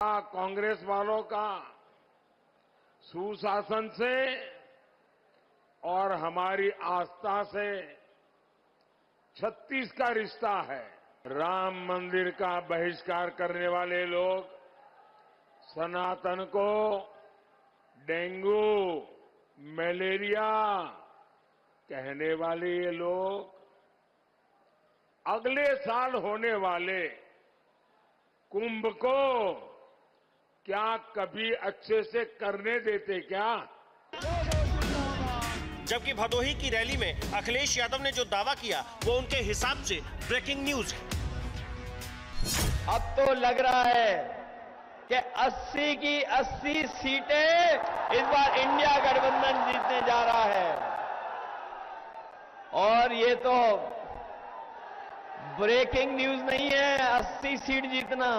कांग्रेस वालों का सुशासन से और हमारी आस्था से 36 का रिश्ता है। राम मंदिर का बहिष्कार करने वाले लोग, सनातन को डेंगू, मलेरिया कहने वाले ये लोग अगले साल होने वाले कुंभ को क्या कभी अच्छे से करने देते क्या? जबकि भदोही की रैली में अखिलेश यादव ने जो दावा किया वो उनके हिसाब से ब्रेकिंग न्यूज है। अब तो लग रहा है कि 80 की 80 सीटें इस बार इंडिया गठबंधन जीतने जा रहा है। और ये तो ब्रेकिंग न्यूज नहीं है, 80 सीट जीतना।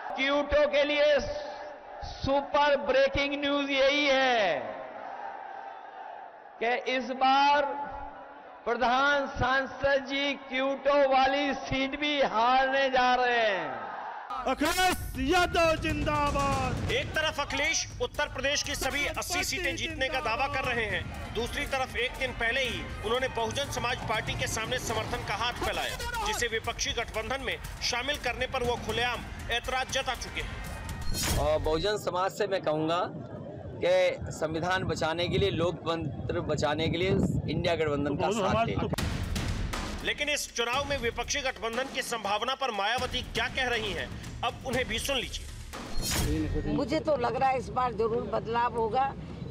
क्यूटो के लिए सुपर ब्रेकिंग न्यूज यही है कि इस बार प्रधान सांसद जी क्यूटो वाली सीट भी हारने जा रहे हैं। अखिलेश यादव जिंदाबाद। एक तरफ अखिलेश उत्तर प्रदेश की सभी 80 सीटें जीतने का दावा कर रहे हैं, दूसरी तरफ एक दिन पहले ही उन्होंने बहुजन समाज पार्टी के सामने समर्थन का हाथ फैलाया, जिसे विपक्षी गठबंधन में शामिल करने पर वो खुलेआम ऐतराज जता चुके हैं। और बहुजन समाज से मैं कहूंगा कि संविधान बचाने के लिए, लोकतंत्र बचाने के लिए इंडिया गठबंधन का साथ दें। लेकिन इस चुनाव में विपक्षी गठबंधन की संभावना पर मायावती क्या कह रही हैं, अब उन्हें भी सुन लीजिए। मुझे तो लग रहा है इस बार जरूर बदलाव होगा,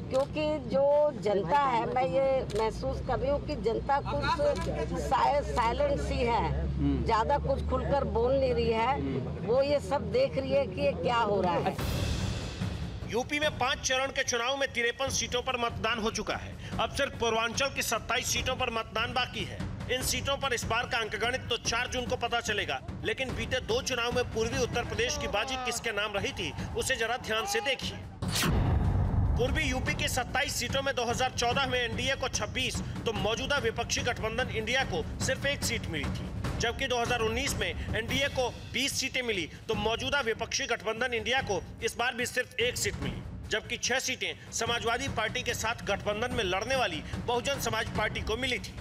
क्योंकि जो जनता है, मैं ये महसूस कर रही हूँ कि जनता कुछ साइलेंट सी है, ज्यादा कुछ खुलकर बोल नहीं रही है। वो ये सब देख रही है कि ये क्या हो रहा है। यूपी में 5 चरण के चुनाव में 53 सीटों पर मतदान हो चुका है। अब सिर्फ पूर्वांचल की 27 सीटों पर मतदान बाकी है। इन सीटों पर इस बार का अंकगणित तो 4 जून को पता चलेगा, लेकिन बीते 2 चुनाव में पूर्वी उत्तर प्रदेश की बाजी किसके नाम रही थी, उसे जरा ध्यान से देखिए। पूर्वी यूपी की 27 सीटों में 2014 में एनडीए को 26 तो मौजूदा विपक्षी गठबंधन इंडिया को सिर्फ 1 सीट मिली थी, जबकि 2019 में एनडीए को 20 सीटें मिली तो मौजूदा विपक्षी गठबंधन इंडिया को इस बार भी सिर्फ 1 सीट मिली, जबकि 6 सीटें समाजवादी पार्टी के साथ गठबंधन में लड़ने वाली बहुजन समाज पार्टी को मिली थी।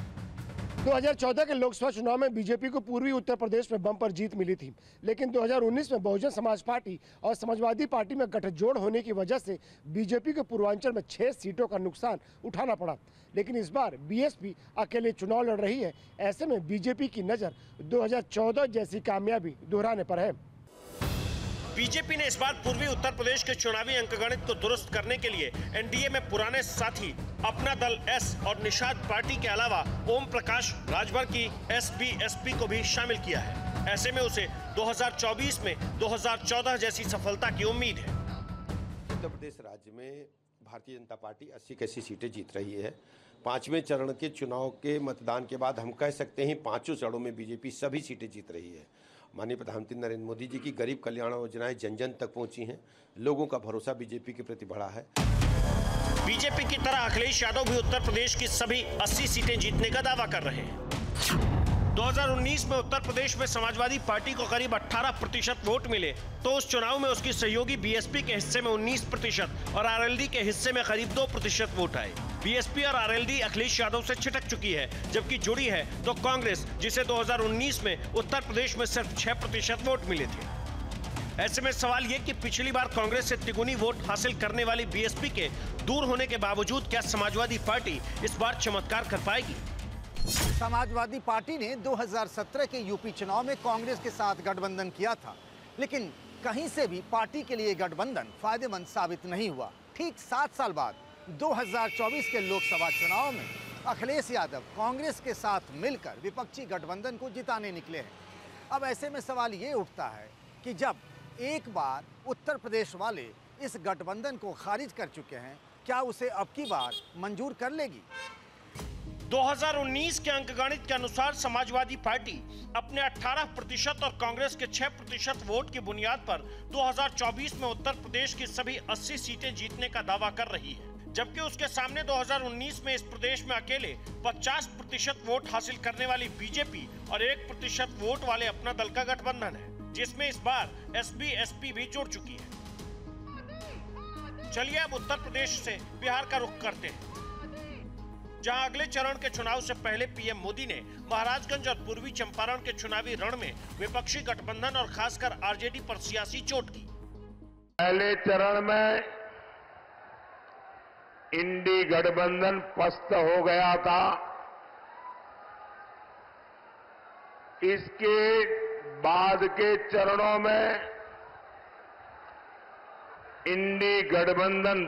2014 के लोकसभा चुनाव में बीजेपी को पूर्वी उत्तर प्रदेश में बम्पर जीत मिली थी, लेकिन 2019 में बहुजन समाज पार्टी और समाजवादी पार्टी में गठजोड़ होने की वजह से बीजेपी को पूर्वांचल में 6 सीटों का नुकसान उठाना पड़ा। लेकिन इस बार बीएसपी अकेले चुनाव लड़ रही है। ऐसे में बीजेपी की नज़र 2014 जैसी कामयाबी दोहराने पर है। बीजेपी ने इस बार पूर्वी उत्तर प्रदेश के चुनावी अंकगणित को दुरुस्त करने के लिए एनडीए में पुराने साथी अपना दल एस और निषाद पार्टी के अलावा ओम प्रकाश राजभर की एसपी को भी शामिल किया है। ऐसे में उसे 2024 में 2014 जैसी सफलता की उम्मीद है। उत्तर प्रदेश राज्य में भारतीय जनता पार्टी 80 की 80 सीटें जीत रही है। 5वें चरण के चुनाव के मतदान के बाद हम कह सकते हैं 5 चरणों में बीजेपी सभी सीटें जीत रही है। माननीय प्रधानमंत्री नरेंद्र मोदी जी की गरीब कल्याण योजनाएं जन जन तक पहुंची हैं। लोगों का भरोसा बीजेपी के प्रति बढ़ा है। बीजेपी की तरह अखिलेश यादव भी उत्तर प्रदेश की सभी 80 सीटें जीतने का दावा कर रहे हैं। 2019 में उत्तर प्रदेश में समाजवादी पार्टी को करीब 18% वोट मिले तो उस चुनाव में उसकी सहयोगी बीएसपी के हिस्से में 19% और आरएलडी के हिस्से में करीब 2% वोट आए। बीएसपी और आरएलडी अखिलेश यादव से छिटक चुकी है, जबकि जुड़ी है तो कांग्रेस, जिसे 2019 में उत्तर प्रदेश में सिर्फ 6% वोट मिले थे। ऐसे में सवाल ये कि पिछली बार कांग्रेस से तिगुनी वोट हासिल करने वाली बीएसपी के दूर होने के बावजूद क्या समाजवादी पार्टी इस बार चमत्कार कर पाएगी? समाजवादी पार्टी ने 2017 के यूपी चुनाव में कांग्रेस के साथ गठबंधन किया था, लेकिन कहीं से भी पार्टी के लिए गठबंधन फायदेमंद साबित नहीं हुआ। ठीक 7 साल बाद 2024 के लोकसभा चुनाव में अखिलेश यादव कांग्रेस के साथ मिलकर विपक्षी गठबंधन को जिताने निकले हैं। अब ऐसे में सवाल ये उठता है कि जब एक बार उत्तर प्रदेश वाले इस गठबंधन को खारिज कर चुके हैं, क्या उसे अब की बार मंजूर कर लेगी? 2019 के अंकगणित के अनुसार समाजवादी पार्टी अपने 18% और कांग्रेस के 6% वोट की बुनियाद पर 2024 में उत्तर प्रदेश की सभी 80 सीटें जीतने का दावा कर रही है, जबकि उसके सामने 2019 में इस प्रदेश में अकेले 50% वोट हासिल करने वाली बीजेपी और 1% वोट वाले अपना दल का गठबंधन है। जिसमें इस बार एसपी एसपी भी जुड़ चुकी है। चलिए अब उत्तर प्रदेश से बिहार का रुख करते हैं, जहां अगले चरण के चुनाव से पहले पीएम मोदी ने महाराजगंज और पूर्वी चंपारण के चुनावी रण में विपक्षी गठबंधन और खासकर आरजेडी पर सियासी चोट की। पहले चरण में इंडी गठबंधन पस्त हो गया था। इसके बाद के चरणों में इंडी गठबंधन